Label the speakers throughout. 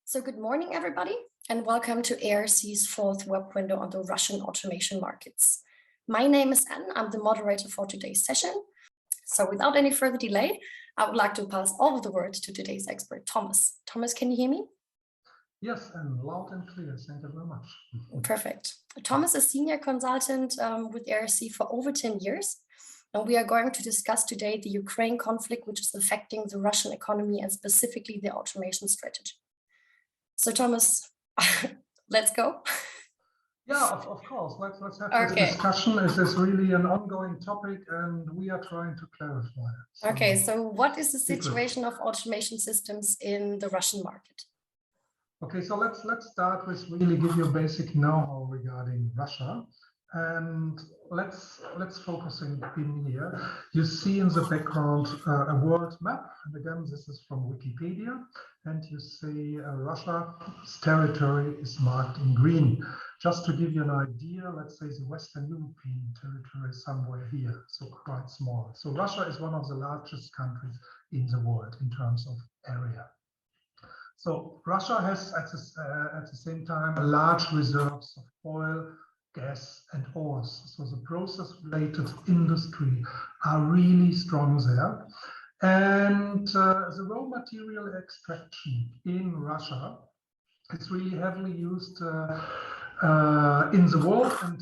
Speaker 1: So good morning, everybody, and welcome to ARC's fourth web window on the Russian automation markets. My name is Anne. I'm the moderator for today's session. So without any further delay, I would like to pass over the word to today's expert, Thomas. Thomas, can you hear me?
Speaker 2: Yes, and loud and clear. Thank you very much.
Speaker 1: Perfect. Thomas is senior consultant with ARC for over 10 years. And we are going to discuss today the Ukraine conflict, which is affecting the Russian economy and specifically the automation strategy. So Thomas, let's go.
Speaker 2: Yeah, of course. Let's have this discussion. Is this really an ongoing topic, and we are trying to clarify it.
Speaker 1: So what is the situation of automation systems in the Russian market?
Speaker 2: Okay, so let's start with really give you a basic know-how regarding Russia, and let's focus in here. You see in the background a world map, and again this is from Wikipedia, and you see Russia's territory is marked in green. Just to give you an idea, let's say the Western European territory is somewhere here, so quite small. So Russia is one of the largest countries in the world in terms of area. So Russia has at the same time large reserves of oil, gas and ores. So the process-related industry are really strong there. And the raw material extraction in Russia is really heavily used in the world, and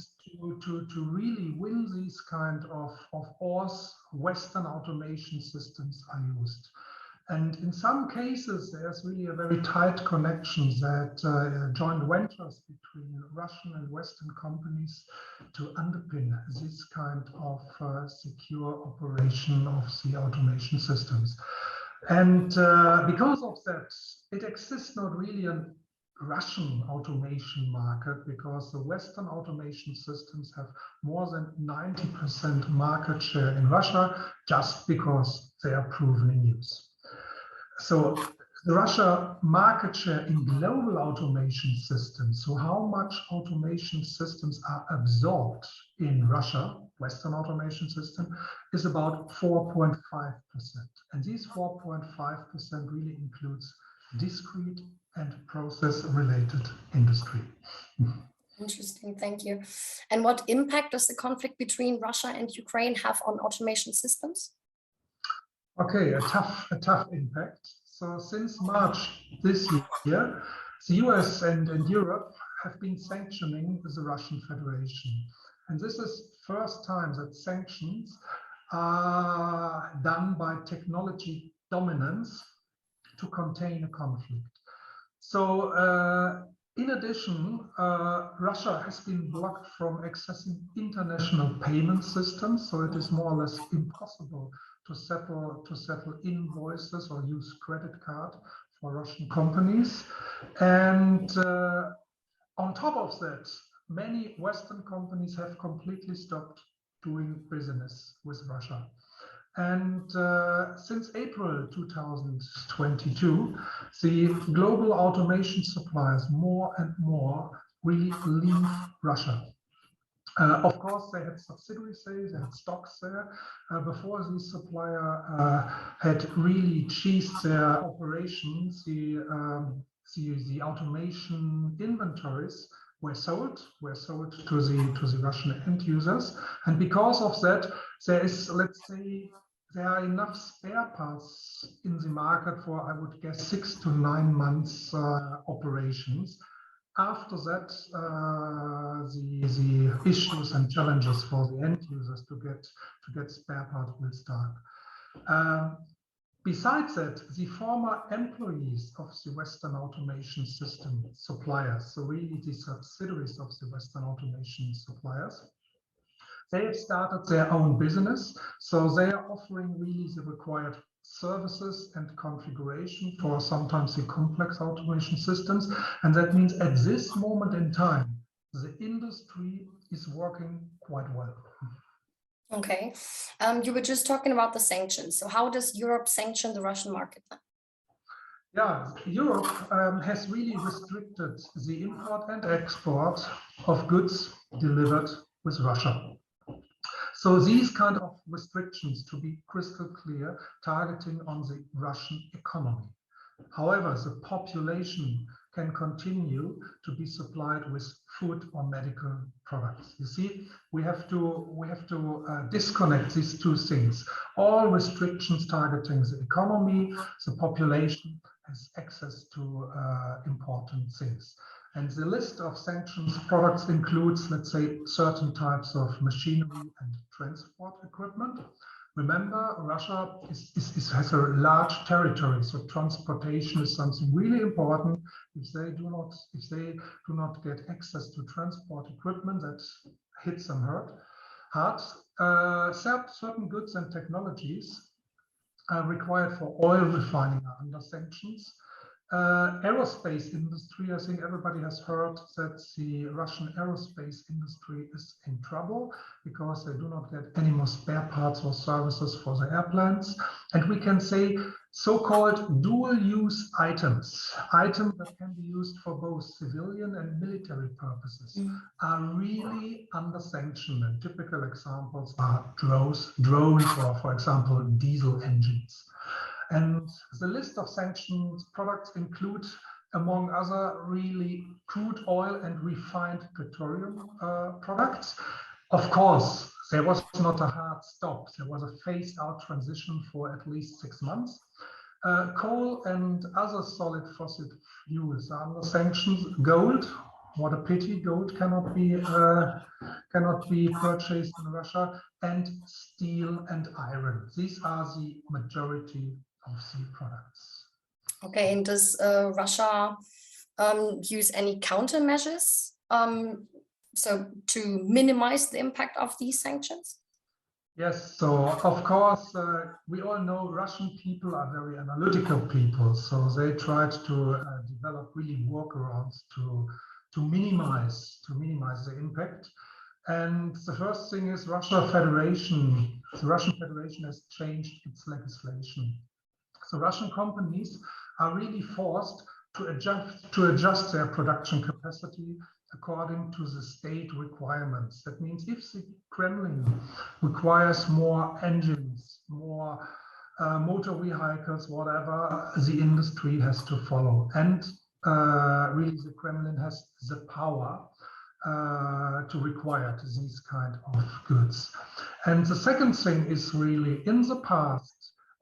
Speaker 2: to really win these kind of ores, Western automation systems are used. And in some cases, there's really a very tight connection that joint ventures between Russian and Western companies to underpin this kind of secure operation of the automation systems. And because of that, it exists not really a Russian automation market, because the Western automation systems have more than 90% market share in Russia, just because they are proven in use. So the Russia market share in global automation systems, so how much automation systems are absorbed in Russia, Western automation system, is about 4.5%. And these 4.5% really includes discrete and process-related industry.
Speaker 1: Interesting, thank you. And what impact does the conflict between Russia and Ukraine have on automation systems?
Speaker 2: Okay, a tough impact. So since March this year, the US and Europe have been sanctioning the Russian Federation. And this is first time that sanctions are done by technology dominance to contain a conflict. So in addition, Russia has been blocked from accessing international payment systems, so it is more or less impossible to settle invoices or use credit card for Russian companies. And on top of that, many Western companies have completely stopped doing business with Russia. And since April 2022, the global automation suppliers more and more really leave Russia. Of course, they had subsidiaries there, they had stocks there. Before the supplier had really ceased their operations, the automation inventories were sold to the Russian end users. And because of that, there is, let's say, there are enough spare parts in the market for, I would guess, 6 to 9 months operations. After that, the issues and challenges for the end users to get spare parts will start. Besides that, the former employees of the Western automation system suppliers, so really the subsidiaries of the Western automation suppliers, they have started their own business. So they are offering really the required services and configuration for sometimes the complex automation systems. And that means at this moment in time, the industry is working quite well.
Speaker 1: Okay. You were just talking about the sanctions. So how does Europe sanction the Russian market then?
Speaker 2: Yeah, Europe has really restricted the import and export of goods delivered with Russia. So these kind of restrictions, to be crystal clear, targeting on the Russian economy. However, the population can continue to be supplied with food or medical products. You see, we have to disconnect these two things. All restrictions targeting the economy, the population has access to important things. And the list of sanctions products includes, let's say, certain types of machinery and transport equipment. Remember, Russia has a large territory, so transportation is something really important. If they do not get access to transport equipment, that hits them hard. Certain goods and technologies required for oil refining are under sanctions. Aerospace industry, I think everybody has heard that the Russian aerospace industry is in trouble because they do not get any more spare parts or services for the airplanes. And we can say so-called dual-use items that can be used for both civilian and military purposes, are really under sanction. And typical examples are drones or, for example, diesel engines. And the list of sanctioned products include, among other, really crude oil and refined petroleum products. Of course, there was not a hard stop. There was a phased out transition for at least 6 months. Coal and other solid fossil fuels are under sanctions. Gold, what a pity, gold cannot be purchased in Russia, and steel and iron. These are the majority of the products.
Speaker 1: Okay, and does Russia use any countermeasures so to minimize the impact of these sanctions?
Speaker 2: Yes, so of course, we all know Russian people are very analytical people, so they tried to develop really workarounds to minimize the impact. And the first thing is the Russian Federation has changed its legislation. So Russian companies are really forced to adjust their production capacity according to the state requirements. That means if the Kremlin requires more engines, more motor vehicles, whatever, the industry has to follow. And really the Kremlin has the power to require these kind of goods. And the second thing is really, in the past,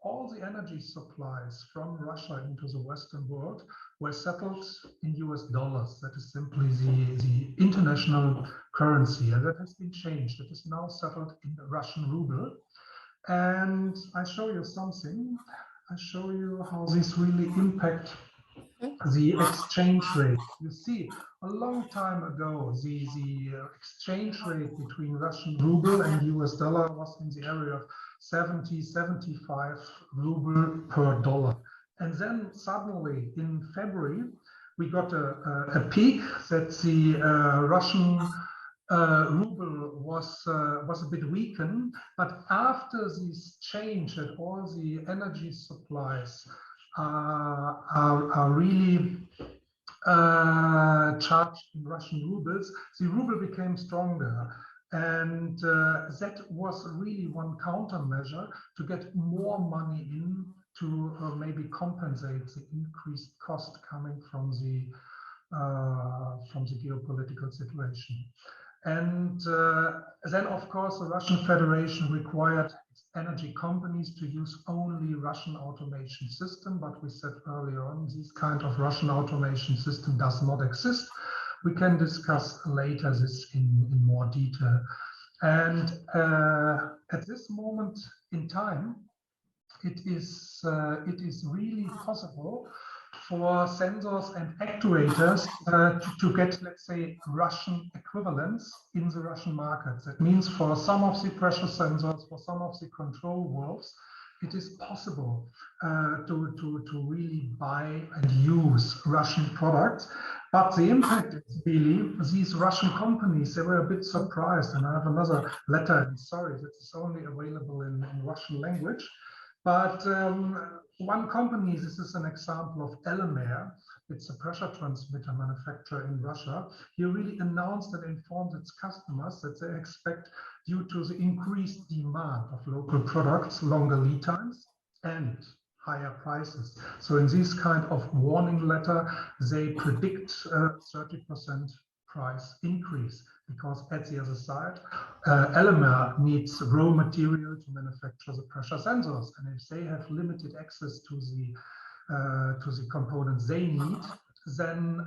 Speaker 2: all the energy supplies from Russia into the Western world were settled in US dollars. That is simply the international currency, and that has been changed. It is now settled in the Russian ruble. And I show you something. I show you how this really impact the exchange rate. You see, a long time ago, the exchange rate between Russian ruble and US dollar was in the area of 70, 75 ruble per dollar. And then suddenly in February, we got a peak that the Russian ruble was a bit weakened. But after this change and all the energy supplies are really charged in Russian rubles, the ruble became stronger. And that was really one countermeasure to get more money in to maybe compensate the increased cost coming from the geopolitical situation. And then, of course, the Russian Federation required its energy companies to use only Russian automation system. But we said earlier on, this kind of Russian automation system does not exist. We can discuss later this in more detail. And at this moment in time, it is really possible for sensors and actuators to get, let's say, Russian equivalents in the Russian markets. That means for some of the pressure sensors, for some of the control valves, it is possible to really buy and use Russian products. But the impact is really, these Russian companies, they were a bit surprised. And I have another letter, and sorry, that is only available in Russian language. But one company, this is an example of Elemer, it's a pressure transmitter manufacturer in Russia. He really announced and informed its customers that they expect, due to the increased demand of local products, longer lead times, and higher prices. So in this kind of warning letter, they predict 30% price increase, because at the other side, LMR needs raw material to manufacture the pressure sensors, and if they have limited access to the components they need, then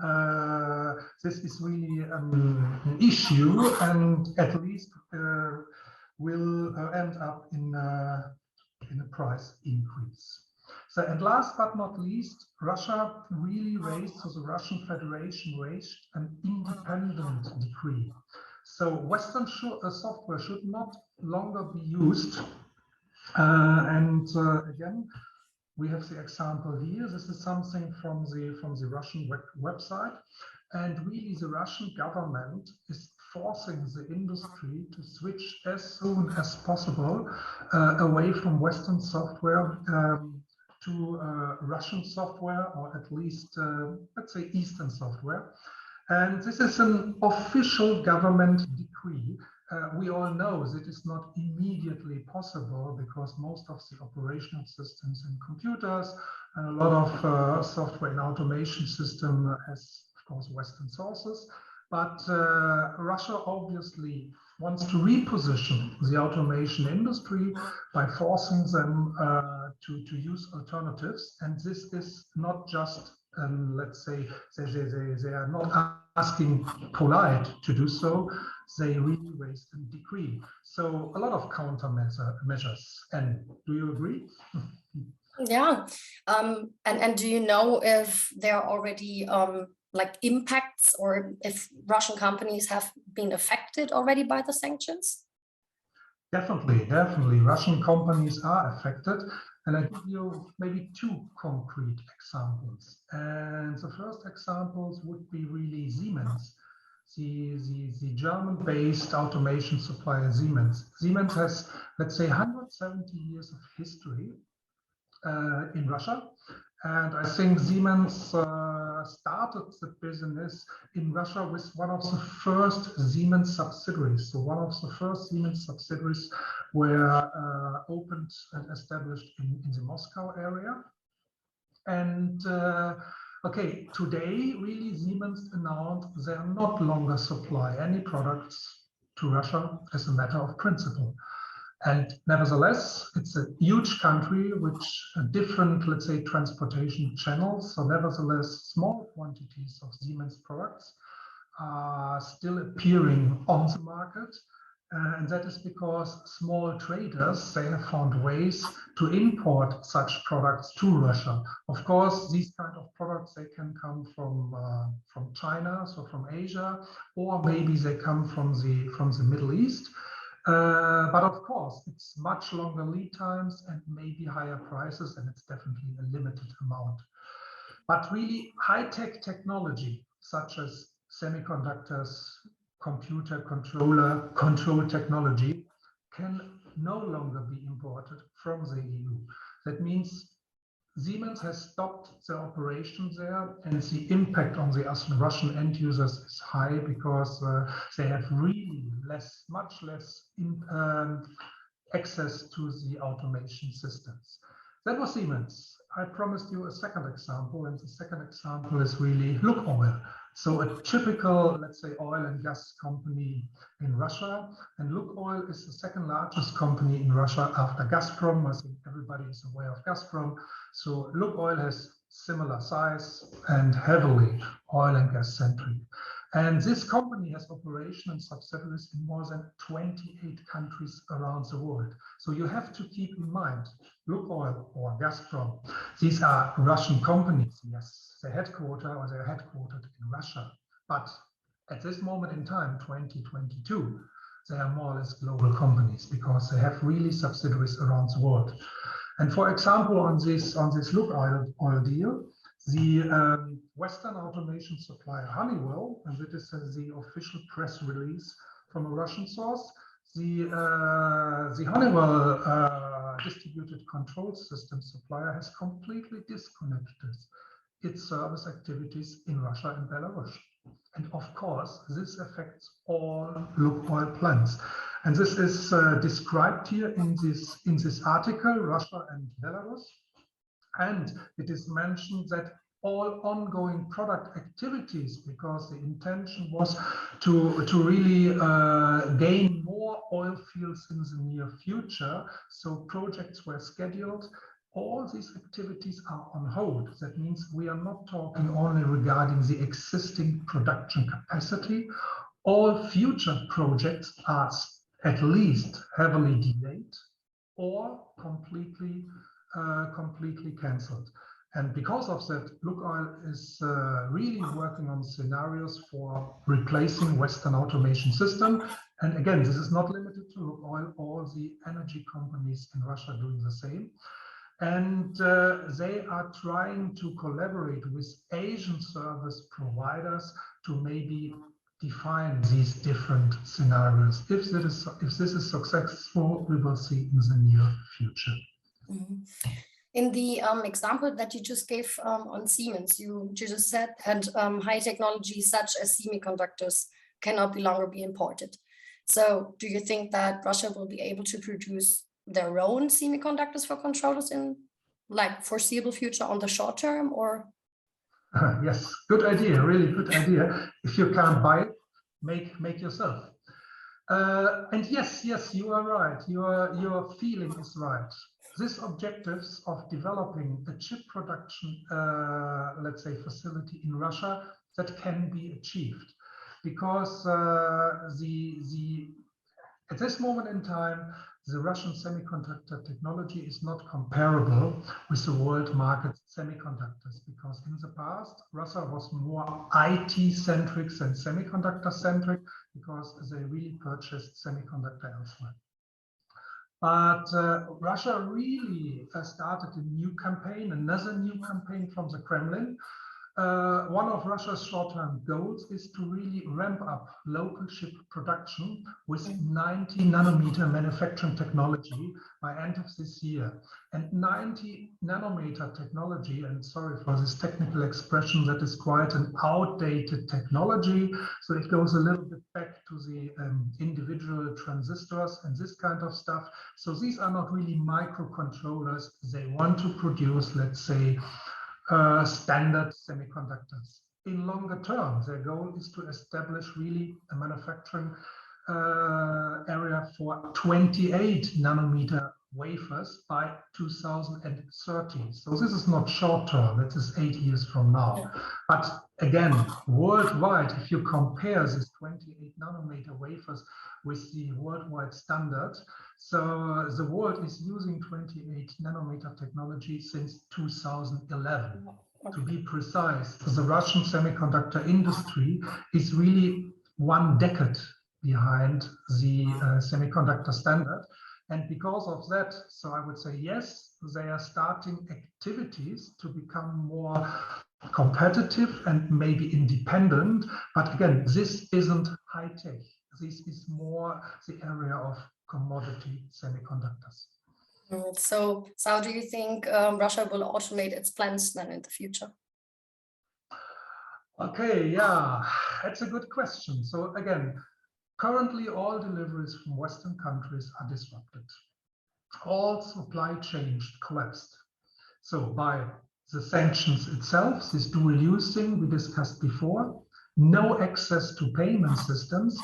Speaker 2: this is really an issue, and at least will end up in a price increase. So, and last but not least, Russia really raised, so the Russian Federation raised an independent decree. So Western software should not longer be used. Again, we have the example here. This is something from the Russian website. And really, the Russian government is forcing the industry to switch as soon as possible away from Western software to Russian software, or at least, let's say, Eastern software. And this is an official government decree. We all know that it's not immediately possible, because most of the operational systems in computers and a lot of software and automation system has, of course, Western sources. But Russia obviously wants to reposition the automation industry by forcing them to use alternatives. And this is not just, let's say, they are not asking polite to do so. They really raised a decree. So a lot of countermeasures. And do you agree?
Speaker 1: Yeah. And do you know if there are already like impacts, or if Russian companies have been affected already by the sanctions?
Speaker 2: Definitely. Russian companies are affected. And I give you maybe two concrete examples. And the first examples would be really Siemens, the German-based automation supplier Siemens. Siemens has, let's say, 170 years of history in Russia. And I think Siemens started the business in Russia with one of the first Siemens subsidiaries. So one of the first Siemens subsidiaries were opened and established in the Moscow area. And okay, today, really, Siemens announced they are not longer supply any products to Russia as a matter of principle. And nevertheless, it's a huge country with different, let's say, transportation channels. So nevertheless, small quantities of Siemens products are still appearing on the market. And that is because small traders, they have found ways to import such products to Russia. Of course, these kind of products, they can come from China, so from Asia, or maybe they come from the Middle East. But of course, it's much longer lead times and maybe higher prices, and it's definitely a limited amount. But really, high-tech technology, such as semiconductors, computer control technology, can no longer be imported from the EU. That means Siemens has stopped their operations there, and the impact on the Russian end users is high, because they have really much less access to the automation systems. That was Siemens. I promised you a second example, and the second example is really Lukoil. So a typical, let's say, oil and gas company in Russia. And Lukoil is the second largest company in Russia after Gazprom. I think everybody is aware of Gazprom. So Lukoil has similar size and heavily oil and gas centric. And this company has operation and subsidiaries in more than 28 countries around the world. So you have to keep in mind, Lukoil or Gazprom, these are Russian companies. Yes, they're headquartered in Russia. But at this moment in time, 2022, they are more or less global companies, because they have really subsidiaries around the world. And for example, on this Lukoil deal, the Western automation supplier Honeywell, and this is the official press release from a Russian source, the Honeywell distributed control system supplier has completely disconnected its service activities in Russia and Belarus. And of course, this affects all Lukoil plants. And this is described here in this article, Russia and Belarus. And it is mentioned that all ongoing product activities, because the intention was to really gain more oil fields in the near future. So projects were scheduled. All these activities are on hold. That means we are not talking only regarding the existing production capacity. All future projects are at least heavily delayed or completely cancelled. And because of that, Lukoil is really working on scenarios for replacing Western automation system. And again, this is not limited to Lukoil. All the energy companies in Russia are doing the same. And they are trying to collaborate with Asian service providers to maybe define these different scenarios. If this is successful, we will see in the near future.
Speaker 1: Mm-hmm. In the example that you just gave on Siemens, you just said that high technology such as semiconductors cannot longer be imported. So do you think that Russia will be able to produce their own semiconductors for controllers in like foreseeable future on the short term, or?
Speaker 2: Yes, good idea, really good idea. If you can't buy it, make yourself. And yes, you are right. Your feeling is right. These objectives of developing a chip production, let's say, facility in Russia, that can be achieved, because at this moment in time, the Russian semiconductor technology is not comparable with the world market semiconductors, because in the past, Russia was more IT-centric than semiconductor-centric, because they really purchased semiconductor elsewhere. But Russia really started a new campaign, another new campaign from the Kremlin. One of Russia's short-term goals is to really ramp up local chip production with 90 nanometer manufacturing technology by end of this year. And 90 nanometer technology, and sorry for this technical expression, that is quite an outdated technology. So it goes a little bit back to the individual transistors and this kind of stuff. So these are not really microcontrollers. They want to produce, let's say, standard semiconductors. In longer term, their goal is to establish really a manufacturing area for 28 nanometer wafers by 2030. So this is not short term, it is 8 years from now. But again, worldwide, if you compare this 28 nanometer wafers with the worldwide standard, so the world is using 28 nanometer technology since 2011. To be precise, the Russian semiconductor industry is really 1 decade behind the semiconductor standard. And because of that, so I would say, yes, they are starting activities to become more competitive and maybe independent. But again, this isn't high tech. This is more the area of commodity semiconductors.
Speaker 1: So how do you think Russia will automate its plants then in the future?
Speaker 2: Okay, yeah, that's a good question. So again, currently all deliveries from Western countries are disrupted. All supply chains collapsed. So by the sanctions itself, this dual use thing we discussed before, no access to payment systems,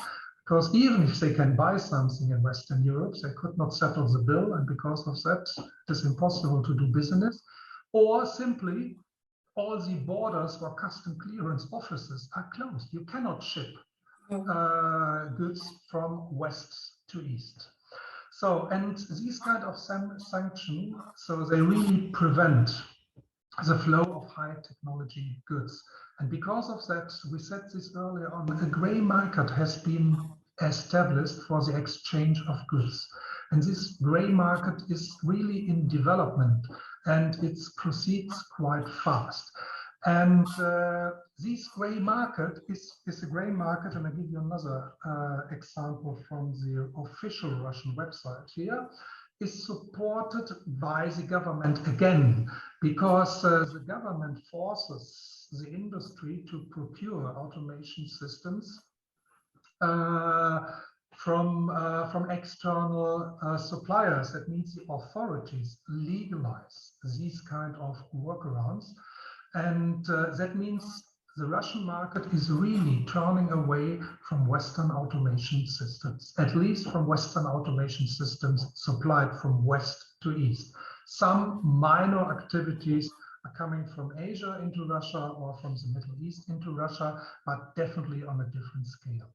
Speaker 2: because even if they can buy something in Western Europe, they could not settle the bill, and because of that, it is impossible to do business. Or simply, all the borders or custom clearance offices are closed. You cannot ship goods from west to east. So, and these kind of sanctions, so they really prevent the flow of high technology goods. And because of that, we said this earlier on, a gray market has been established for the exchange of goods. And this gray market is really in development, and it proceeds quite fast. And this gray market is a gray market, and I'll give you another example from the official Russian website here, is supported by the government again, because the government forces the industry to procure automation systems from external suppliers. That means the authorities legalize these kind of workarounds. And that means the Russian market is really turning away from Western automation systems, at least from Western automation systems supplied from West to East. Some minor activities are coming from Asia into Russia or from the Middle East into Russia, but definitely on a different scale.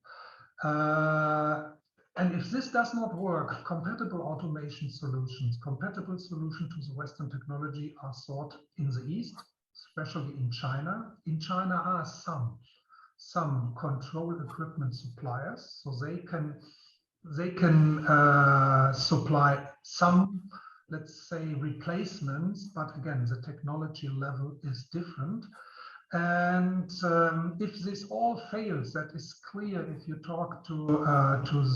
Speaker 2: And if this does not work, compatible automation solutions, compatible solutions to the Western technology are sought in the East, especially in China. In China are some control equipment suppliers, so they can supply some, let's say, replacements, but again, the technology level is different. And if this all fails, that is clear if you talk to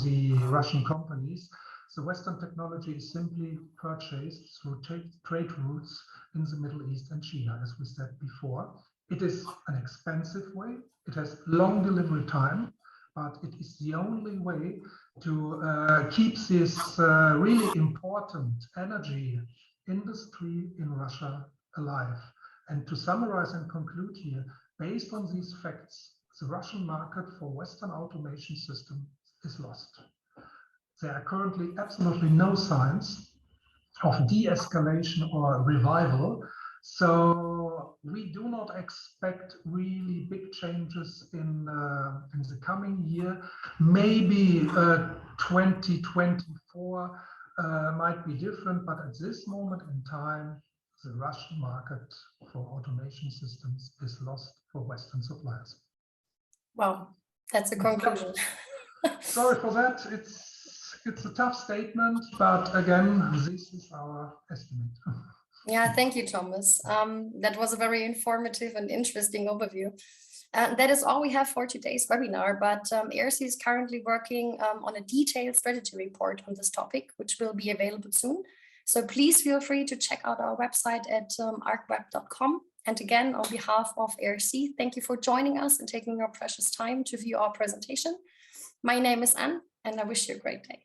Speaker 2: the Russian companies. The Western technology is simply purchased through trade routes in the Middle East and China, as we said before. It is an expensive way. It has long delivery time, but it is the only way to keep this really important energy industry in Russia alive. And to summarize and conclude here, based on these facts, the Russian market for Western automation systems is lost. There are currently absolutely no signs of de-escalation or revival. So we do not expect really big changes in the coming year. Maybe 2024 might be different, but at this moment in time, the Russian market for automation systems is lost for Western suppliers.
Speaker 1: Wow, that's a conclusion.
Speaker 2: Sorry for that. It's a tough statement, but again, this is our estimate.
Speaker 1: Yeah, thank you, Thomas. That was a very informative and interesting overview. That is all we have for today's webinar, but ARC is currently working on a detailed strategy report on this topic, which will be available soon. So please feel free to check out our website at arcweb.com. And again, on behalf of ARC, thank you for joining us and taking your precious time to view our presentation. My name is Anne, and I wish you a great day.